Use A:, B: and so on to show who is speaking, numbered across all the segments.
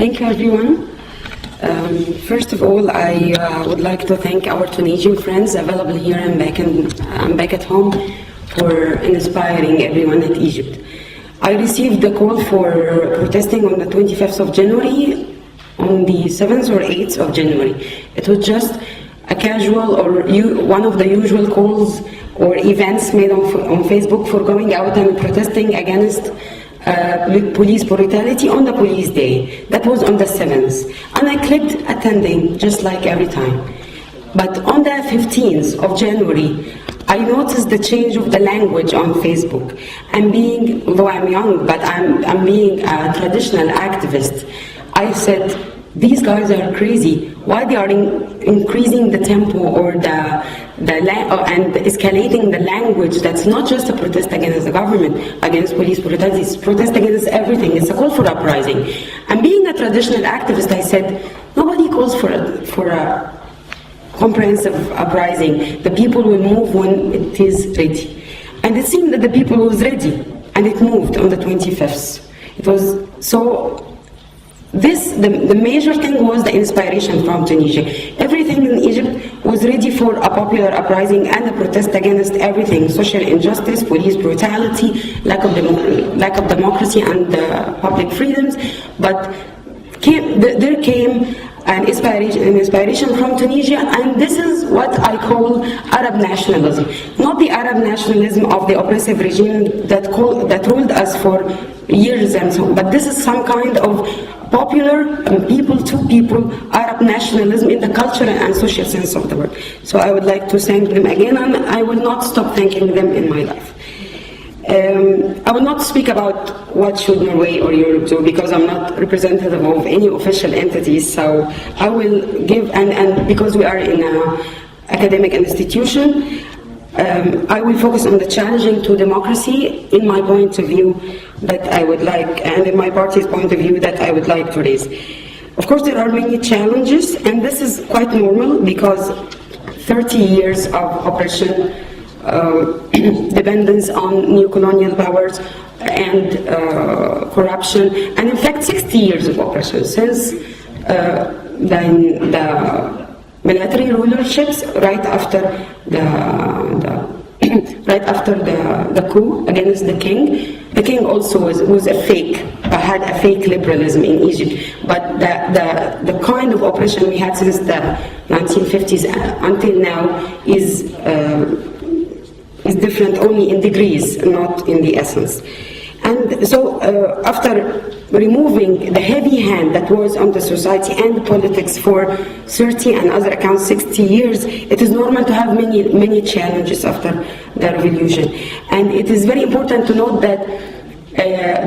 A: Thank you, everyone. First of all, I would like to thank our Tunisian friends available here and back at home for inspiring everyone in Egypt. I received the call for protesting on the 25th of January, on the 7th or 8th of January. It was just a casual or one of the usual calls or events made on Facebook for going out and protesting against police brutality on the police day. That was on the 7th. And I clicked attending, just like every time. But on the 15th of January, I noticed the change of the language on Facebook. Although I'm young, but I'm being a traditional activist. I said, these guys are crazy. Why they are increasing the tempo or and escalating the language? That's not just a protest against the government, against police brutality. It's protest against everything. It's a call for uprising. And being a traditional activist, I said, nobody calls for a comprehensive uprising. The people will move when it is ready. And it seemed that the people was ready, and it moved on the 25th. It was so. The major thing was the inspiration from Tunisia. Everything in Egypt was ready for a popular uprising and a protest against everything: social injustice, police brutality, lack of democracy and public freedoms. But there came an inspiration from Tunisia, and this is what I call Arab nationalism. Not the Arab nationalism of the oppressive regime that ruled us for years and so on, but this is some kind of popular people-to-people Arab nationalism in the cultural and social sense of the word. So I would like to thank them again, and I will not stop thanking them in my life. I will not speak about what should Norway or Europe do, because I'm not representative of any official entities. So I will give, and because we are in an academic institution, I will focus on the challenging to democracy in my point of view that I would like, and in my party's point of view that I would like to raise. Of course, there are many challenges, and this is quite normal because 30 years of oppression, dependence on new colonial powers, and corruption, and in fact 60 years of oppression since the military rulerships right after the coup against the king. The king also had a fake liberalism in Egypt. But the kind of oppression we had since the 1950s until now is different only in degrees, not in the essence. And so after removing the heavy hand that was on the society and politics for 30 and other accounts 60 years, it is normal to have many challenges after the revolution. And it is very important to note that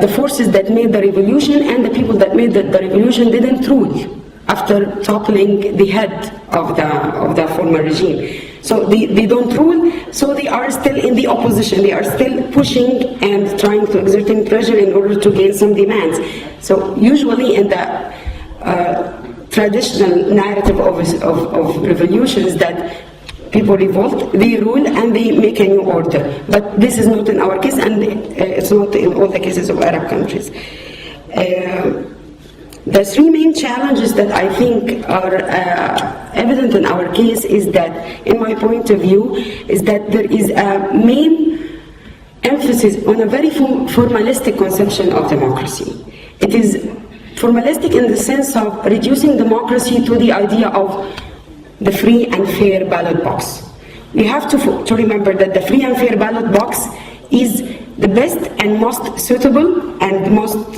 A: the forces that made the revolution and the people that made the revolution didn't rule after toppling the head of the former regime. So they don't rule, so they are still in the opposition. They are still pushing and trying to exert pressure in order to gain some demands. So usually in the traditional narrative of revolutions that people revolt, they rule and they make a new order. But this is not in our case, and it's not in all the cases of Arab countries. The three main challenges that I think are evident in our case is that, in my point of view, is that there is a main emphasis on a very formalistic conception of democracy. It is formalistic in the sense of reducing democracy to the idea of the free and fair ballot box. We have to remember that the free and fair ballot box is the best and most suitable and most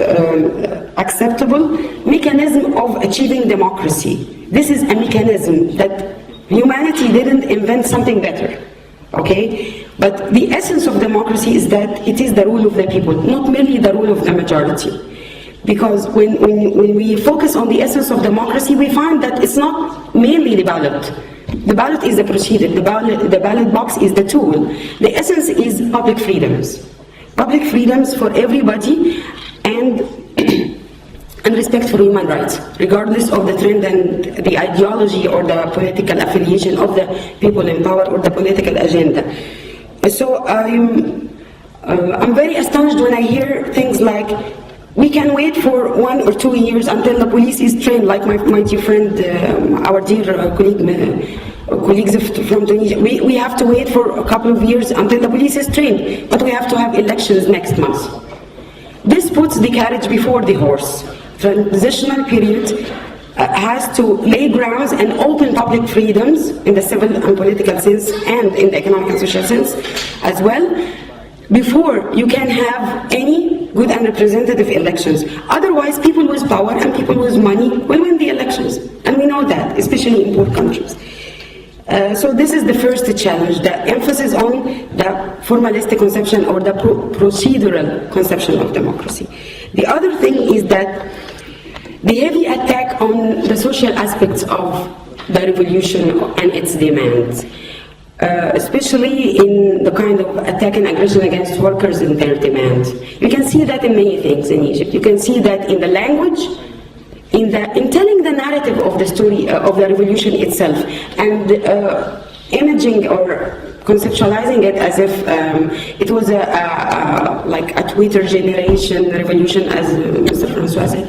A: acceptable mechanism of achieving democracy. This is a mechanism that humanity didn't invent something better, okay? But the essence of democracy is that it is the rule of the people, not merely the rule of the majority. Because when we focus on the essence of democracy, we find that it's not merely the ballot. The ballot is the procedure, the ballot box is the tool. The essence is public freedoms. Public freedoms for everybody and respect for human rights, regardless of the trend and the ideology or the political affiliation of the people in power or the political agenda. So I'm very astonished when I hear things like We can wait for 1 or 2 years until the police is trained, like my dear friend, our dear colleagues from Tunisia. We have to wait for a couple of years until the police is trained, but we have to have elections next month. This puts the carriage before the horse. Transitional period has to lay grounds and open public freedoms in the civil and political sense and in the economic and social sense as well, before you can have any good and representative elections. Otherwise, people with power and people with money will win the elections. And we know that, especially in poor countries. So this is the first challenge, the emphasis on the formalistic conception or the procedural conception of democracy. The other thing is that the heavy attack on the social aspects of the revolution and its demands, especially in the kind of attack and aggression against workers and their demands. You can see that in many things in Egypt. You can see that in the language, in telling the narrative of the story of the revolution itself, and imaging or conceptualizing it as if it was like a Twitter generation revolution, as Mr. Francois said,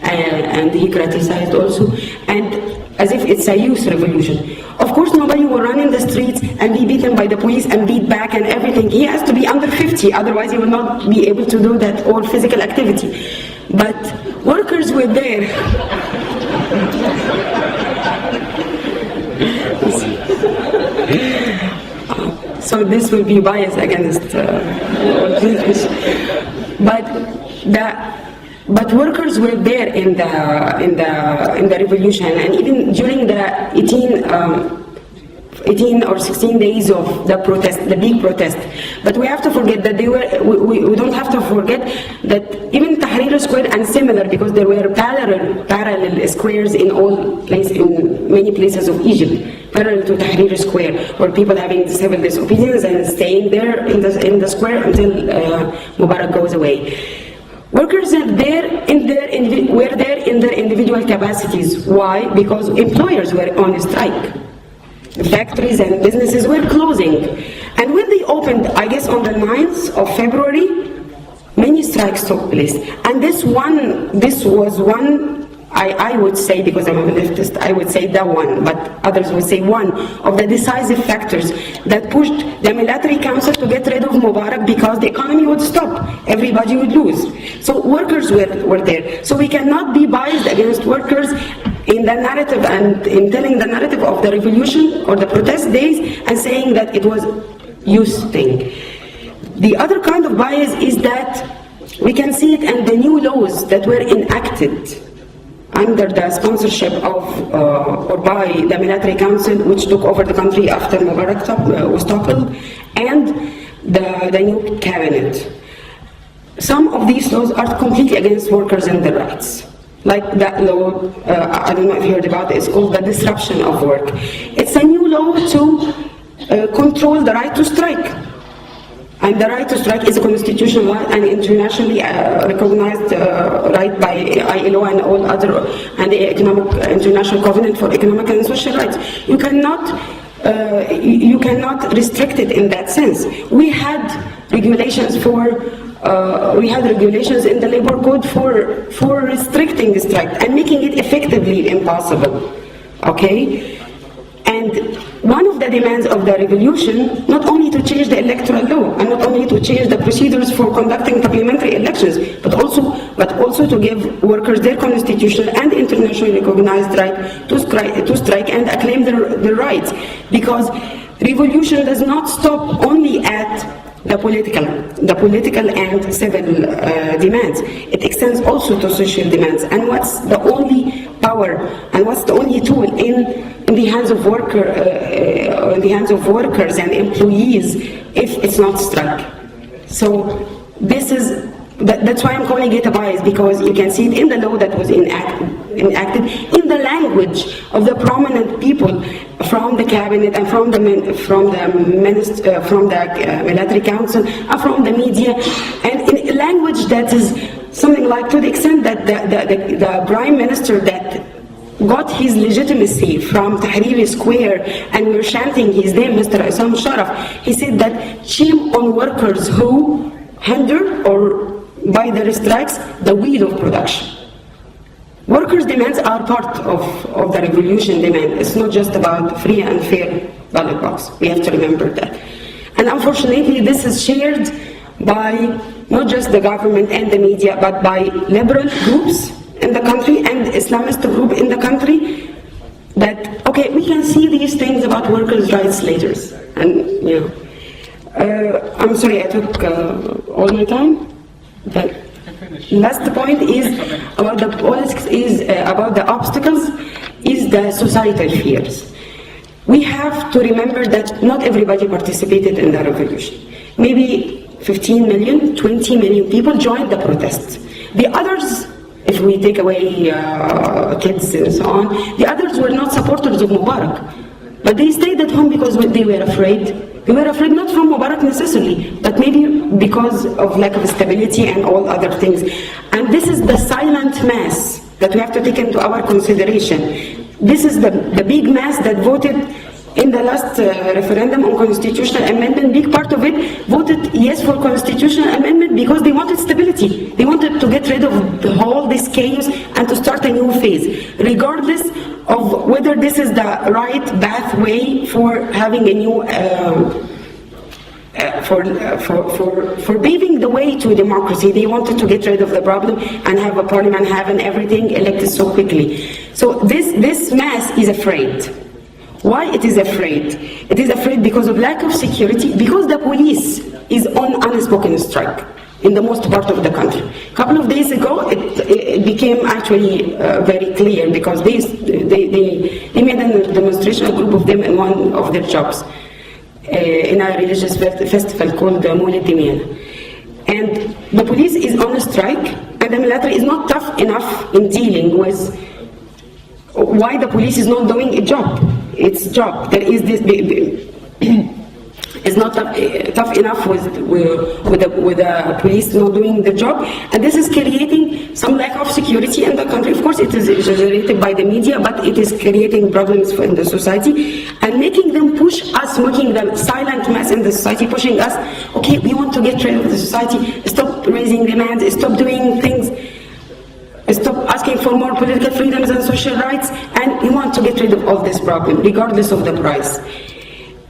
A: and he criticized also, and as if it's a youth revolution. Of course, nobody will run in the streets and be beaten by the police and beat back and everything. He has to be under 50, otherwise he will not be able to do that or physical activity. But workers were there. So this will be biased against but workers were there in the revolution, and even during the 18 or 16 days of the protest, the big protest. But we have to forget that we don't have to forget that even Tahrir Square and similar, because there were parallel squares in many places of Egypt, parallel to Tahrir Square, where people having civil disobedience and staying there in the square until Mubarak goes away. Workers were there in their individual capacities. Why? Because employers were on strike. Factories and businesses were closing. And when they opened, I guess on the 9th of February, many strikes took place. And this was one, I would say, because I'm a leftist, I would say the one, but others would say one of the decisive factors that pushed the military council to get rid of Mubarak, because the economy would stop, everybody would lose. So workers were there. So we cannot be biased against workers in the narrative and in telling the narrative of the revolution or the protest days and saying that it was youth thing. The other kind of bias is that we can see it in the new laws that were enacted under the sponsorship of or by the military council, which took over the country after Mubarak was toppled, and the new cabinet. Some of these laws are completely against workers and their rights. Like that law, I don't know if you heard about it, it's called the disruption of work. It's a new law to control the right to strike. And the right to strike is a constitutional right and internationally recognized right by ILO and all other, and the International Covenant for Economic and Social Rights. You cannot restrict it in that sense. We had regulations in the labor code for restricting the strike and making it effectively impossible. Okay? And one of the demands of the revolution, not only to change the electoral law and not only to change the procedures for conducting parliamentary elections, but also to give workers their constitutional and internationally recognized right to strike and acclaim their rights. Because revolution does not stop only at the political and civil demands. It extends also to social demands. And what's the only power and what's the only tool in the hands of workers and employees if it's not strike? So that's why I'm calling it a bias, because you can see it in the law that was enacted, in the language of the prominent people from the cabinet and from the military council and from the media, and in language that is something like, to the extent that the prime minister that got his legitimacy from Tahrir Square and we're chanting his name, Mr. Isam Sharaf, he said that shame on workers who hinder or by their strikes the wheel of production. Workers' demands are part of the revolution demand. It's not just about free and fair ballot box. We have to remember that. And unfortunately, this is shared by not just the government and the media, but by liberal groups in the country and Islamist group in the country, that, okay, we can see these things about workers' rights later. And, you know, I'm sorry, I took all my time. But last point is about the politics, is about the obstacles, is the societal fears. We have to remember that not everybody participated in the revolution. Maybe 15 million, 20 million people joined the protests. The others, if we take away kids and so on, the others were not supporters of Mubarak. But they stayed at home because they were afraid. They were afraid not from Mubarak necessarily, but maybe because of lack of stability and all other things. And this is the silent mass that we have to take into our consideration. This is the big mass that voted in the last referendum on constitutional amendment. Big part of it voted yes for constitutional amendment because they wanted stability. They wanted to get rid of all this chaos and to start a new phase, regardless of whether this is the right pathway for having a new, for paving the way to democracy. They wanted to get rid of the problem and have a parliament, having everything elected so quickly. So this mass is afraid. Why it is afraid? It is afraid because of lack of security, because the police is on unspoken strike in the most part of the country. A couple of days ago, it became actually very clear because they made a demonstration, a group of them in one of their jobs in a religious festival called Moulid Dimiyana. And the police is on strike, and the military is not tough enough in dealing with why the police is not doing its job. There is this. It's not tough enough with the police not doing the job, and this is creating some lack of security in the country. Of course, it is exaggerated by the media, but it is creating problems in the society and making them push us, making the silent mass in the society pushing us. Okay, we want to get rid of the society. Stop raising demands. Stop doing things. Stop asking for more political freedoms and social rights, and we want to get rid of all this problem, regardless of the price.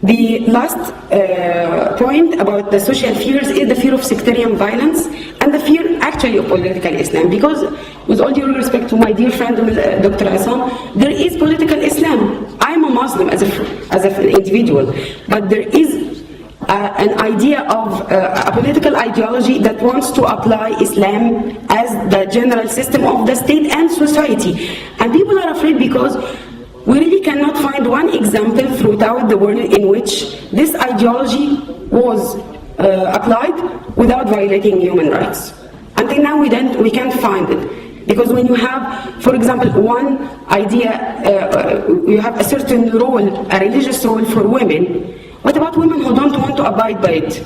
A: The last point about the social fears is the fear of sectarian violence and the fear actually of political Islam. Because, with all due respect to my dear friend Dr. Assam, there is political Islam. I'm a Muslim as an individual, but there is an idea of a political ideology that wants to apply Islam as the general system of the state and society. And people are afraid because we really cannot find one example throughout the world in which this ideology was applied without violating human rights. Until now we can't find it. Because when you have, for example, one idea, you have a certain role, a religious role for women. What about women who don't want to abide by it?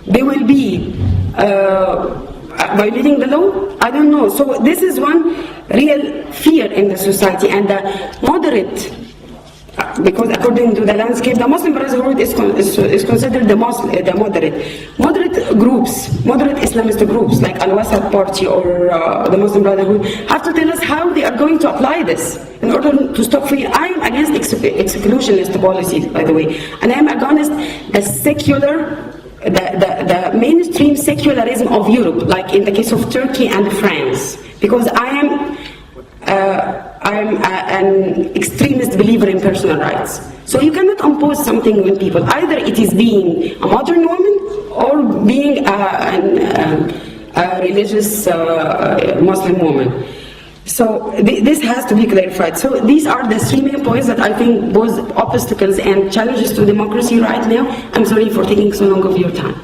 A: They will be violating the law? I don't know. So this is one real fear in the society. And the moderate, because according to the landscape, the Muslim Brotherhood is considered the moderate groups, moderate Islamist groups like Al-Wasat Party or the Muslim Brotherhood have to tell us how they are going to apply this in order to stop free. I am against exclusionist policies, by the way, and I am against the secular, the mainstream secularism of Europe, like in the case of Turkey and France, because I am an extremist believer in personal rights. So you cannot impose something on people. Either it is being a modern woman or being a religious Muslim woman. So this has to be clarified. So these are the three main points that I think pose obstacles and challenges to democracy right now. I'm sorry for taking so long of your time.